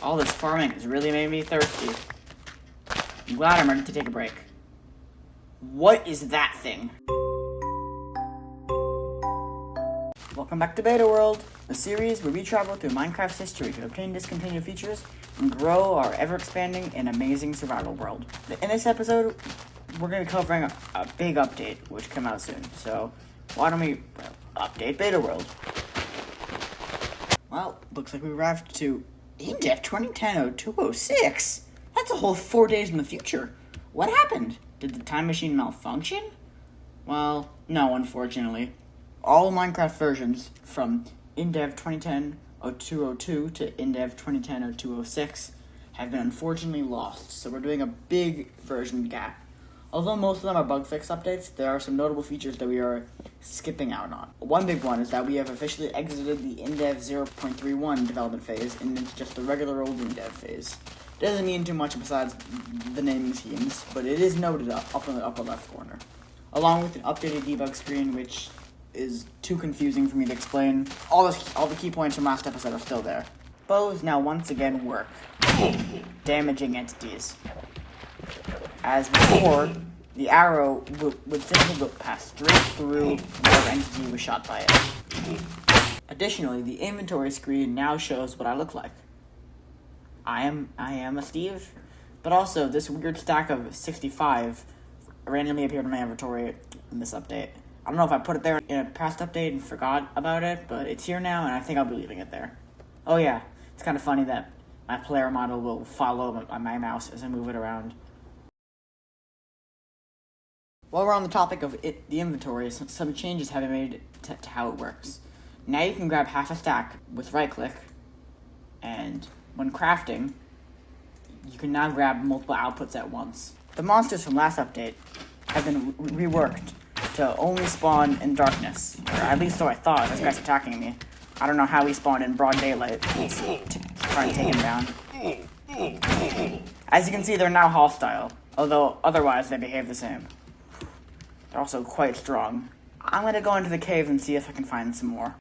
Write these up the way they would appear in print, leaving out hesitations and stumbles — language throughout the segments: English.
All this farming has really made me thirsty. I'm glad I'm ready to take a break. What is that thing? Welcome back to BetaWorld, a series where we travel through Minecraft's history to obtain discontinued features and grow our ever-expanding and amazing survival world. In this episode, we're going to be covering a big update, which come out soon. So, why don't we update BetaWorld? Well, looks like we arrived to E10 2010-0206. That's a whole 4 days in the future. What happened? Did the time machine malfunction? Well, no, unfortunately. All Minecraft versions from InDev 2010-0202 to InDev 2010-0206 have been unfortunately lost, so we're doing a big version gap. Although most of them are bug fix updates, there are some notable features that we are skipping out on. One big one is that we have officially exited the InDev 0.31 development phase and into just the regular old InDev phase. It doesn't mean too much besides the naming schemes, but it is noted up in the upper left corner. Along with an updated debug screen, which is too confusing for me to explain. All the key points from last episode are still there. Bows now once again work, damaging entities. As before, the arrow would simply pass straight through whatever entity was shot by it. Additionally, the inventory screen now shows what I look like. I am a Steve, but also this weird stack of 65 randomly appeared in my inventory in this update. I don't know if I put it there in a past update and forgot about it, but it's here now, and I think I'll be leaving it there. Oh yeah, it's kind of funny that my player model will follow my mouse as I move it around. While we're on the topic of the inventory, some changes have been made to how it works. Now you can grab half a stack with right-click, and when crafting, you can now grab multiple outputs at once. The monsters from last update have been reworked to only spawn in darkness, or at least so I thought. This guy's attacking me. I don't know how he spawned in broad daylight. Let's try and take him down. As you can see, they're now hostile, although otherwise they behave the same. They're also quite strong. I'm gonna go into the cave and see if I can find some more.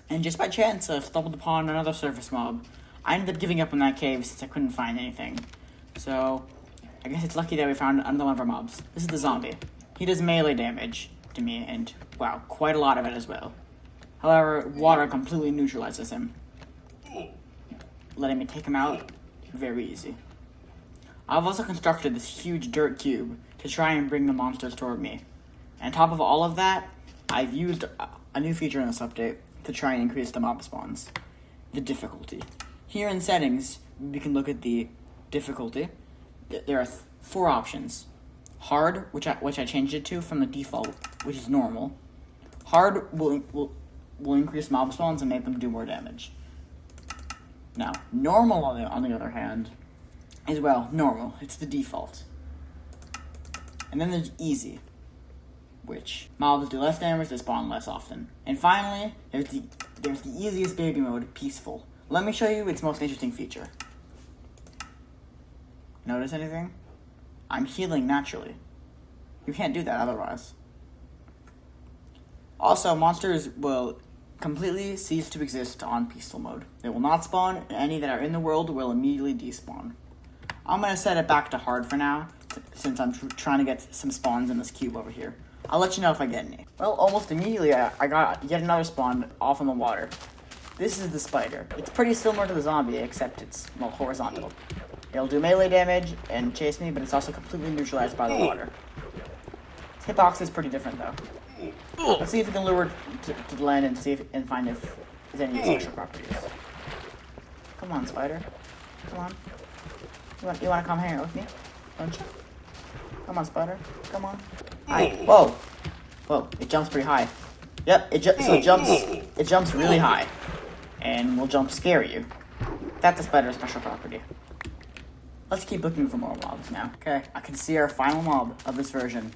And just by chance, I stumbled upon another surface mob. I ended up giving up on that cave since I couldn't find anything. So, I guess it's lucky that we found another one of our mobs. This is the zombie. He does melee damage to me, and wow, quite a lot of it as well. However, water completely neutralizes him. Letting me take him out, very easy. I've also constructed this huge dirt cube to try and bring the monsters toward me. And on top of all of that, I've used a new feature in this update to try and increase the mob spawns. The difficulty. Here in settings, we can look at the difficulty. There are 4 options. Hard, which I changed it to from the default, which is normal. Hard will increase mob spawns and make them do more damage. Now, normal on the other hand, is normal. It's the default. And then there's easy, which mobs do less damage, they spawn less often. And finally, there's the easiest baby mode, peaceful. Let me show you its most interesting feature. Notice anything? I'm healing naturally. You can't do that otherwise. Also, monsters will completely cease to exist on peaceful mode. They will not spawn, and any that are in the world will immediately despawn. I'm going to set it back to hard for now, since I'm trying to get some spawns in this cube over here. I'll let you know if I get any. Well, almost immediately I got yet another spawn off in the water. This is the spider. It's pretty similar to the zombie, except it's, horizontal. It'll do melee damage and chase me, but it's also completely neutralized by the water. Its hitbox is pretty different, though. Let's see if we can lure it to the land and find if there's any special properties. Come on, spider. Come on. You want to come hang out with me? Don't you? Come on, spider. Come on. Hi. Whoa. Whoa. It jumps pretty high. Yep. It jumps really high, and will jump scare you. That's a spider special property. Let's keep looking for more mobs now. Okay, I can see our final mob of this version.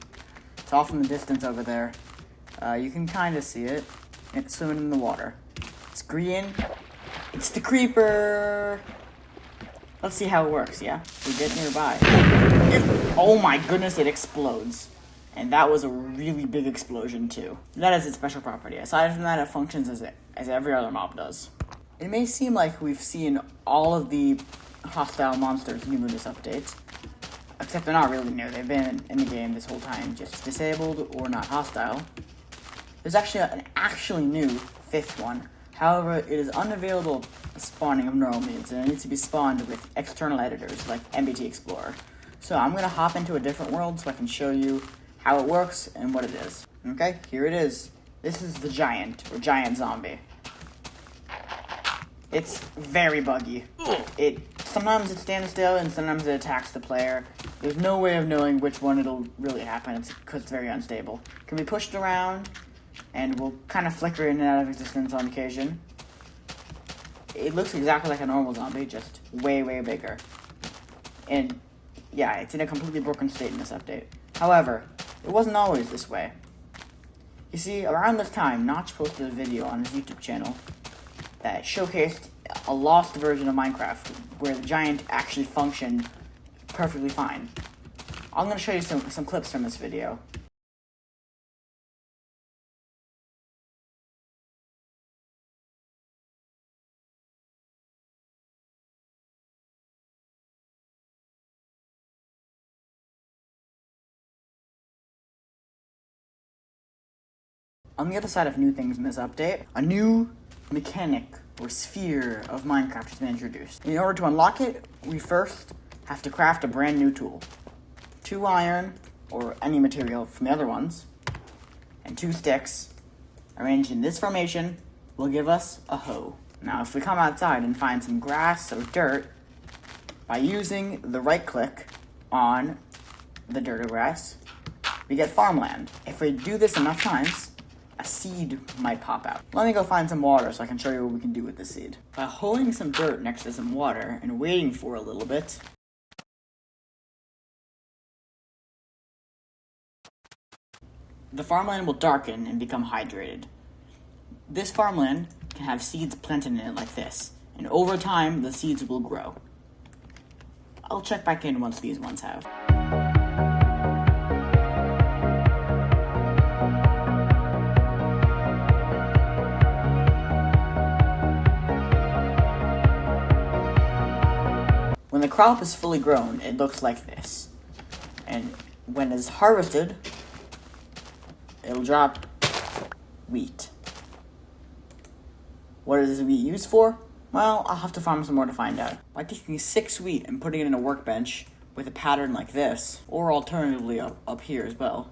It's off in the distance over there. You can kind of see it. It's swimming in the water. It's green. It's the creeper. Let's see how it works, yeah? We get nearby. Oh my goodness, it explodes. And that was a really big explosion too. That is its special property. Aside from that, it functions as every other mob does. It may seem like we've seen all of the hostile monsters new in this update, except they're not really new. They've been in the game this whole time, just disabled or not hostile. There's actually an actually new fifth one. However, it is unavailable spawning of normal means, and it needs to be spawned with external editors like MBT Explorer. So I'm going to hop into a different world so I can show you how it works and what it is. Okay, here it is. This is the giant, or giant zombie. It's very buggy. Sometimes it stands still and sometimes it attacks the player. There's no way of knowing which one it'll really happen because it's very unstable. It can be pushed around and will kind of flicker in and out of existence on occasion. It looks exactly like a normal zombie, just way, way bigger. And yeah, it's in a completely broken state in this update. However, it wasn't always this way. You see, around this time, Notch posted a video on his YouTube channel that showcased a lost version of Minecraft where the giant actually functioned perfectly fine. I'm going to show you some clips from this video. On the other side of new things in this update, a new mechanic or sphere of Minecraft has been introduced. In order to unlock it, we first have to craft a brand new tool. 2 iron, or any material from the other ones, and 2 sticks, arranged in this formation, will give us a hoe. Now, if we come outside and find some grass or dirt, by using the right click on the dirt or grass, we get farmland. If we do this enough times, a seed might pop out. Let me go find some water so I can show you what we can do with this seed. By holding some dirt next to some water and waiting for a little bit, the farmland will darken and become hydrated. This farmland can have seeds planted in it like this, and over time the seeds will grow. I'll check back in once these ones have. When the crop is fully grown, it looks like this. And when it's harvested, it'll drop wheat. What is wheat used for? Well, I'll have to farm some more to find out. By taking 6 wheat and putting it in a workbench with a pattern like this, or alternatively up here as well,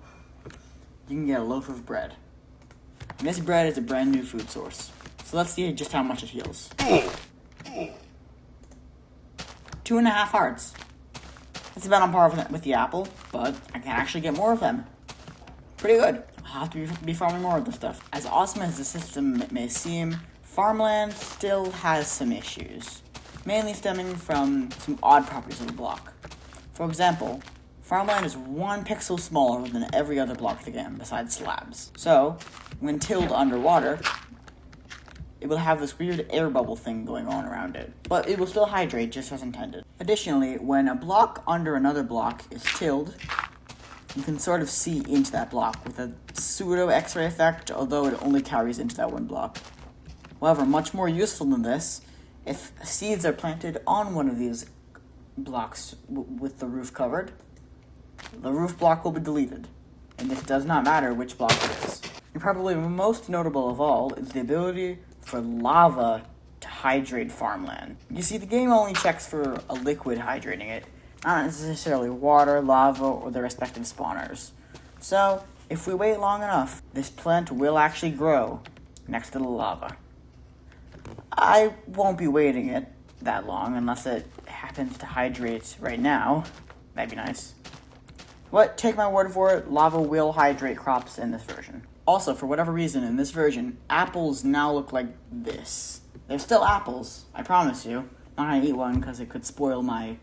you can get a loaf of bread. And this bread is a brand new food source. So let's see just how much it heals. 2.5 hearts. That's about on par with the apple, but I can actually get more of them. Pretty good. I'll have to be farming more of this stuff. As awesome as the system may seem, farmland still has some issues, mainly stemming from some odd properties of the block. For example, farmland is 1 pixel smaller than every other block of the game, besides slabs. So, when tilled underwater, it will have this weird air bubble thing going on around it, but it will still hydrate just as intended. Additionally, when a block under another block is tilled, you can sort of see into that block with a pseudo X-ray effect, although it only carries into that one block. However, much more useful than this, if seeds are planted on one of these blocks with the roof covered, the roof block will be deleted, and this does not matter which block it is. And probably most notable of all is the ability for lava to hydrate farmland. You see, the game only checks for a liquid hydrating it, not necessarily water, lava, or their respective spawners. So, if we wait long enough, this plant will actually grow next to the lava. I won't be waiting it that long unless it happens to hydrate right now. That'd be nice. But take my word for it, lava will hydrate crops in this version. Also, for whatever reason, in this version, apples now look like this. They're still apples, I promise you. I'm not gonna eat one because it could spoil my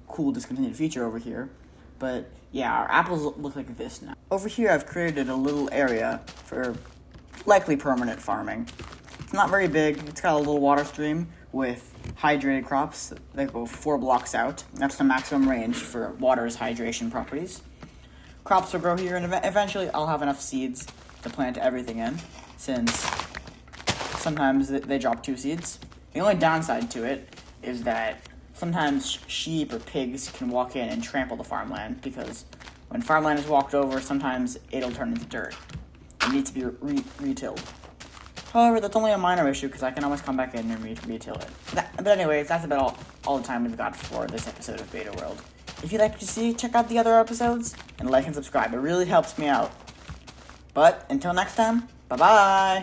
cool discontinued feature over here. But yeah, our apples look like this now. Over here I've created a little area for likely permanent farming. It's not very big. It's got a little water stream with hydrated crops that go 4 blocks out. That's the maximum range for water's hydration properties. Crops will grow here, and eventually I'll have enough seeds to plant everything in, since sometimes they drop 2 seeds. The only downside to it is that sometimes sheep or pigs can walk in and trample the farmland, because when farmland is walked over, sometimes it'll turn into dirt. It needs to be re-tilled. However, that's only a minor issue, because I can always come back in and re-till it. But anyways, that's about all the time we've got for this episode of BetaWorld. If you'd like to see, check out the other episodes, and like and subscribe. It really helps me out. But until next time, bye-bye!